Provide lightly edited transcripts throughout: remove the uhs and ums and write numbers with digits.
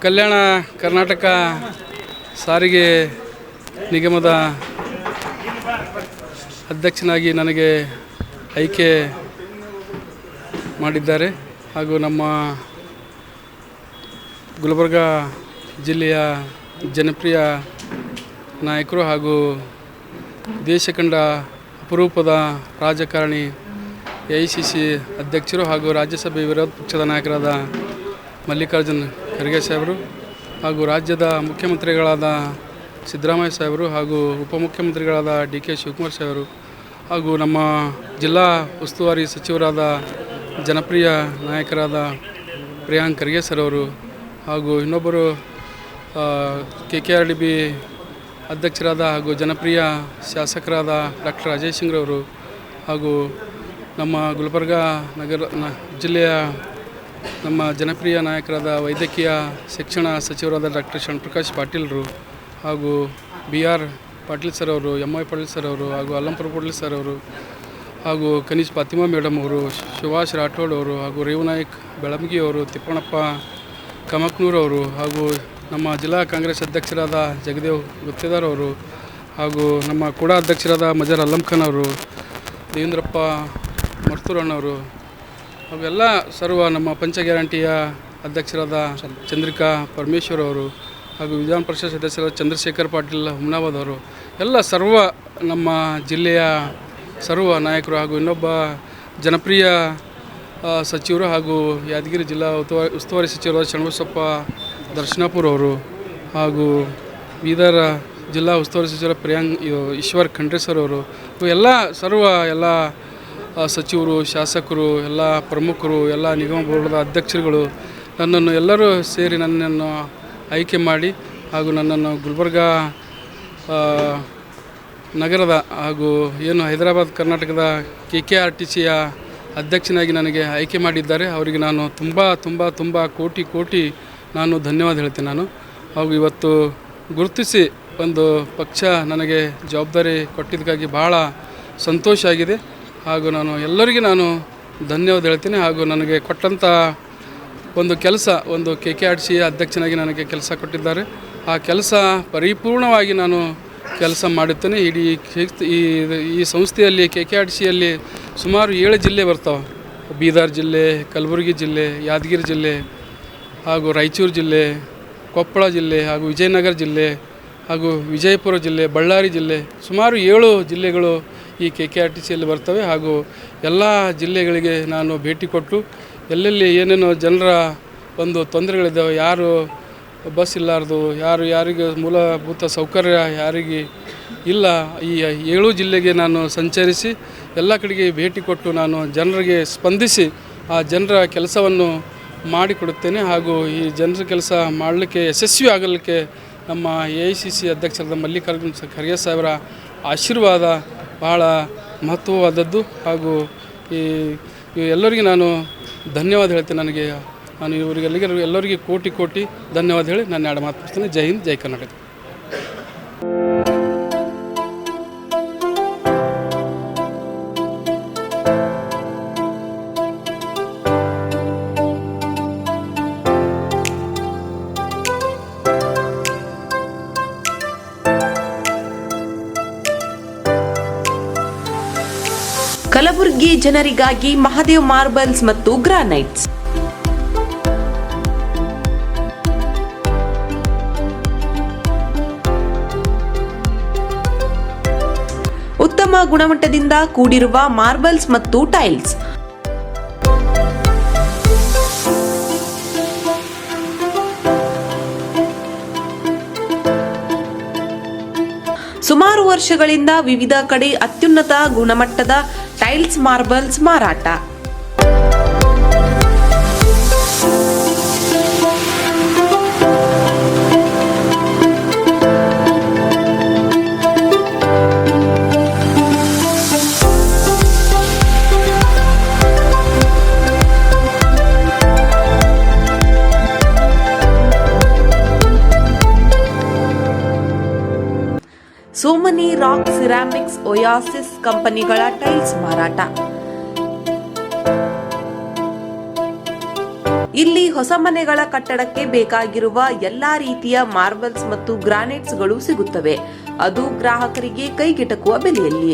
ಕಲ್ಯಾಣ ಕರ್ನಾಟಕ ಸಾರಿಗೆ ನಿಗಮದ ಅಧ್ಯಕ್ಷನಾಗಿ ನನಗೆ ಆಯ್ಕೆ ಮಾಡಿದ್ದಾರೆ. ಹಾಗೂ ನಮ್ಮ ಗುಲ್ಬರ್ಗ ಜಿಲ್ಲೆಯ ಜನಪ್ರಿಯ ನಾಯಕರು ಹಾಗೂ ದೇಶ ಕಂಡ ಅಪರೂಪದ ರಾಜಕಾರಣಿ AICC ಅಧ್ಯಕ್ಷರು ಹಾಗೂ ರಾಜ್ಯಸಭೆ ವಿರೋಧ ಪಕ್ಷದ ನಾಯಕರಾದ ಮಲ್ಲಿಕಾರ್ಜುನ್ ಖರ್ಗೆ ಸಾಹೇಬರು ಹಾಗೂ ರಾಜ್ಯದ ಮುಖ್ಯಮಂತ್ರಿಗಳಾದ ಸಿದ್ದರಾಮಯ್ಯ ಸಾಹೇಬರು ಹಾಗೂ ಉಪಮುಖ್ಯಮಂತ್ರಿಗಳಾದ DK ಶಿವಕುಮಾರ್ ಸಾಹೇಬರು ಹಾಗೂ ನಮ್ಮ ಜಿಲ್ಲಾ ಉಸ್ತುವಾರಿ ಸಚಿವರಾದ ಜನಪ್ರಿಯ ನಾಯಕರಾದ ಪ್ರಿಯಾಂಕ್ ಖರ್ಗೆ ಸರ್ ಅವರು ಹಾಗೂ ಇನ್ನೊಬ್ಬರು KKRDB ಅಧ್ಯಕ್ಷರಾದ ಹಾಗೂ ಜನಪ್ರಿಯ ಶಾಸಕರಾದ ಡಾಕ್ಟರ್ ಅಜಯ್ ಸಿಂಗ್ರವರು ಹಾಗೂ ನಮ್ಮ ಗುಲ್ಬರ್ಗ ಜಿಲ್ಲೆಯ ನಮ್ಮ ಜನಪ್ರಿಯ ನಾಯಕರಾದ ವೈದ್ಯಕೀಯ ಶಿಕ್ಷಣ ಸಚಿವರಾದ ಡಾಕ್ಟರ್ ಶರಣಪ್ರಕಾಶ್ ಪಾಟೀಲ್ರು ಹಾಗೂ BR ಪಾಟೀಲ್ ಸರ್ ಅವರು, MY ಪಾಟೀಲ್ ಸರ್ ಅವರು ಹಾಗೂ ಅಲ್ಲಂಪುರ ಪಾಟೀಲ್ ಸರ್ ಅವರು ಹಾಗೂ ಕನೀಶ್ ಫಾತಿಮಾ ಮೇಡಮ್ ಅವರು, ಸುಭಾಷ್ ರಾಠೋಡ್ ಅವರು ಹಾಗೂ ರೇವನಾಯಕ್ ಬೆಳಮಗಿ ಅವರು, ತಿಪ್ಪಣ್ಣಪ್ಪ ಕಮಕ್ನೂರ್ ಅವರು ಹಾಗೂ ನಮ್ಮ ಜಿಲ್ಲಾ ಕಾಂಗ್ರೆಸ್ ಅಧ್ಯಕ್ಷರಾದ ಜಗದೇವ್ ಗುತ್ತೇದಾರ್ ಅವರು ಹಾಗೂ ನಮ್ಮ ಕೂಡ ಅಧ್ಯಕ್ಷರಾದ ಮಜರ್ ಅಲ್ಲಂ ಖಾನ್ ಅವರು, ದೇವೇಂದ್ರಪ್ಪ ಮರ್ತೂರಣ್ಣವರು ಹಾಗೂ ಎಲ್ಲ ಸರ್ವ ನಮ್ಮ ಪಂಚ ಗ್ಯಾರಂಟಿಯ ಅಧ್ಯಕ್ಷರಾದ ಚಂದ್ರಿಕಾ ಪರಮೇಶ್ವರ್ ಅವರು ಹಾಗೂ ವಿಧಾನ ಪರಿಷತ್ ಸದಸ್ಯರಾದ ಚಂದ್ರಶೇಖರ್ ಪಾಟೀಲ್ ಹುಮ್ನಾಬಾದ್ ಅವರು ಎಲ್ಲ ಸರ್ವ ನಮ್ಮ ಜಿಲ್ಲೆಯ ಸರ್ವ ನಾಯಕರು ಹಾಗೂ ಇನ್ನೊಬ್ಬ ಜನಪ್ರಿಯ ಸಚಿವರು ಹಾಗೂ ಯಾದಗಿರಿ ಜಿಲ್ಲಾ ಉಸ್ತುವಾರಿ ಸಚಿವರಾದ ಶರಣಬಸಪ್ಪ ದರ್ಶನಾಪುರ್ ಅವರು ಹಾಗೂ ಬೀದರ್ ಜಿಲ್ಲಾ ಉಸ್ತುವಾರಿ ಸಚಿವರ ಈಶ್ವರ್ ಖಂಡ್ರೆ ಸರ್ ಅವರು ಎಲ್ಲ ಸರ್ವ ಎಲ್ಲ ಸಚಿವರು, ಶಾಸಕರು, ಎಲ್ಲ ಪ್ರಮುಖರು, ಎಲ್ಲ ನಿಗಮ ಬೋರ್ಡದ ಅಧ್ಯಕ್ಷರುಗಳು ನನ್ನನ್ನು ಎಲ್ಲರೂ ಸೇರಿ ನನ್ನನ್ನು ಆಯ್ಕೆ ಮಾಡಿ ಹಾಗೂ ನನ್ನನ್ನು ಗುಲ್ಬರ್ಗ ನಗರದ ಹಾಗೂ ಏನು ಹೈದರಾಬಾದ್ ಕರ್ನಾಟಕದ KKRTCಯ ಅಧ್ಯಕ್ಷನಾಗಿ ನನಗೆ ಆಯ್ಕೆ ಮಾಡಿದ್ದಾರೆ. ಅವರಿಗೆ ನಾನು ತುಂಬ ಕೋಟಿ ನಾನು ಧನ್ಯವಾದ ಹೇಳ್ತೀನಿ. ನಾನು ಹಾಗೂ ಇವತ್ತು ಗುರುತಿಸಿ ಒಂದು ಪಕ್ಷ ನನಗೆ ಜವಾಬ್ದಾರಿ ಕೊಟ್ಟಿದ್ದಕ್ಕಾಗಿ ಭಾಳ ಸಂತೋಷ ಆಗಿದೆ. ಹಾಗೂ ನಾನು ಎಲ್ಲರಿಗೂ ಧನ್ಯವಾದ ಹೇಳ್ತೀನಿ. ಹಾಗೂ ನನಗೆ ಕೊಟ್ಟಂಥ ಒಂದು ಕೆಲಸ, ಒಂದು KKRTCಯ ಅಧ್ಯಕ್ಷನಾಗಿ ನನಗೆ ಕೆಲಸ ಕೊಟ್ಟಿದ್ದಾರೆ. ಆ ಕೆಲಸ ಪರಿಪೂರ್ಣವಾಗಿ ನಾನು ಕೆಲಸ ಮಾಡುತ್ತೇನೆ. ಇಡೀ ಈ ಸಂಸ್ಥೆಯಲ್ಲಿ KKRTCಯಲ್ಲಿ ಸುಮಾರು 7 ಜಿಲ್ಲೆ ಬರ್ತಾವೆ. ಬೀದರ್ ಜಿಲ್ಲೆ, ಕಲಬುರಗಿ ಜಿಲ್ಲೆ, ಯಾದಗಿರಿ ಜಿಲ್ಲೆ ಹಾಗೂ ರಾಯಚೂರು ಜಿಲ್ಲೆ, ಕೊಪ್ಪಳ ಜಿಲ್ಲೆ ಹಾಗೂ ವಿಜಯನಗರ ಜಿಲ್ಲೆ ಹಾಗೂ ವಿಜಯಪುರ ಜಿಲ್ಲೆ, ಬಳ್ಳಾರಿ ಜಿಲ್ಲೆ, ಸುಮಾರು 7 ಜಿಲ್ಲೆಗಳು ಈ KKRTCಯಲ್ಲಿ ಬರ್ತವೆ. ಹಾಗೂ ಎಲ್ಲ ಜಿಲ್ಲೆಗಳಿಗೆ ನಾನು ಭೇಟಿ ಕೊಟ್ಟು ಎಲ್ಲೆಲ್ಲಿ ಏನೇನೋ ಜನರ ಒಂದು ತೊಂದರೆಗಳಿದ್ದಾವೆ, ಯಾರು ಬಸ್ ಇಲ್ಲಾರ್ದು, ಯಾರಿಗೆ ಮೂಲಭೂತ ಸೌಕರ್ಯ ಯಾರಿಗೆ ಇಲ್ಲ, ಈ 7 ಜಿಲ್ಲೆಗೆ ನಾನು ಸಂಚರಿಸಿ ಎಲ್ಲ ಕಡೆಗೆ ಭೇಟಿ ಕೊಟ್ಟು ನಾನು ಜನರಿಗೆ ಸ್ಪಂದಿಸಿ ಆ ಜನರ ಕೆಲಸವನ್ನು ಮಾಡಿಕೊಡುತ್ತೇನೆ. ಹಾಗೂ ಈ ಜನರ ಕೆಲಸ ಮಾಡಲಿಕ್ಕೆ ಯಶಸ್ವಿ ಆಗಲಿಕ್ಕೆ ನಮ್ಮ AICC ಅಧ್ಯಕ್ಷರಾದ ಮಲ್ಲಿಕಾರ್ಜುನ್ ಖರ್ಗೆ ಸಾಹೇಬರ ಆಶೀರ್ವಾದ ಬಹಳ ಮಹತ್ವವಾದದ್ದು. ಹಾಗೂ ಈ ಎಲ್ಲರಿಗೂ ನಾನು ಧನ್ಯವಾದ ಹೇಳ್ತೇನೆ. ನಾನು ಎಲ್ಲರಿಗೆ ಕೋಟಿ ಧನ್ಯವಾದ ಹೇಳಿ ನಾನು ಎರಡು ಮಾತು ಮುಗಿಸ್ತೇನೆ. ಜೈ ಹಿಂದ್, ಜೈ ಕರ್ನಾಟಕ. ಕಲಬುರಗಿ ಜನರಿಗಾಗಿ ಮಹಾದೇವ್ ಮಾರ್ಬಲ್ಸ್ ಮತ್ತು ಗ್ರಾನೈಟ್ಸ್. ಉತ್ತಮ ಗುಣಮಟ್ಟದಿಂದ ಕೂಡಿರುವ ಮಾರ್ಬಲ್ಸ್ ಮತ್ತು ಟೈಲ್ಸ್. ಸುಮಾರು ವರ್ಷಗಳಿಂದ ವಿವಿಧ ಕಡೆ ಅತ್ಯುನ್ನತ ಗುಣಮಟ್ಟದ ಟೈಲ್ಸ್, ಮಾರ್ಬಲ್ಸ್ ಮಾರಾಟ. ಸೋಮನಿ ರಾಕ್ ಸಿರಾಮಿಕ್ಸ್, ಒಯಾಸಿಸ್ ಕಂಪನಿಗಳ ಟೈಲ್ಸ್ ಮಾರಾಟ. ಇಲ್ಲಿ ಹೊಸ ಮನೆಗಳ ಕಟ್ಟಡಕ್ಕೆ ಬೇಕಾಗಿರುವ ಎಲ್ಲಾ ರೀತಿಯ ಮಾರ್ಬಲ್ಸ್ ಮತ್ತು ಗ್ರಾನೈಟ್ಸ್ಗಳು ಸಿಗುತ್ತವೆ, ಅದು ಗ್ರಾಹಕರಿಗೆ ಕೈಗೆಟಕುವ ಬೆಲೆಯಲ್ಲಿ.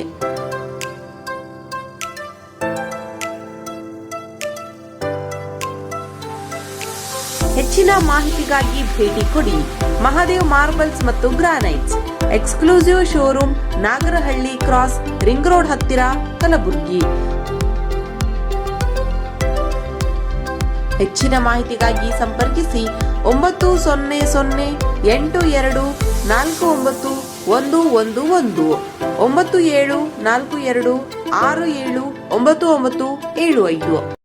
ಹೆಚ್ಚಿನ ಮಾಹಿತಿಗಾಗಿ ಭೇಟಿ ಕೊಡಿ ಮಹಾದೇವ್ ಮಾರ್ಬಲ್ಸ್ ಮತ್ತು granites, exclusive showroom, Nagarahalli cross, ring road ಹತ್ತಿರ, ಕಲಬುರಗಿ. ಹೆಚ್ಚಿನ ಮಾಹಿತಿಗಾಗಿ ಸಂಪರ್ಕಿಸಿ 9008249111 9742679975.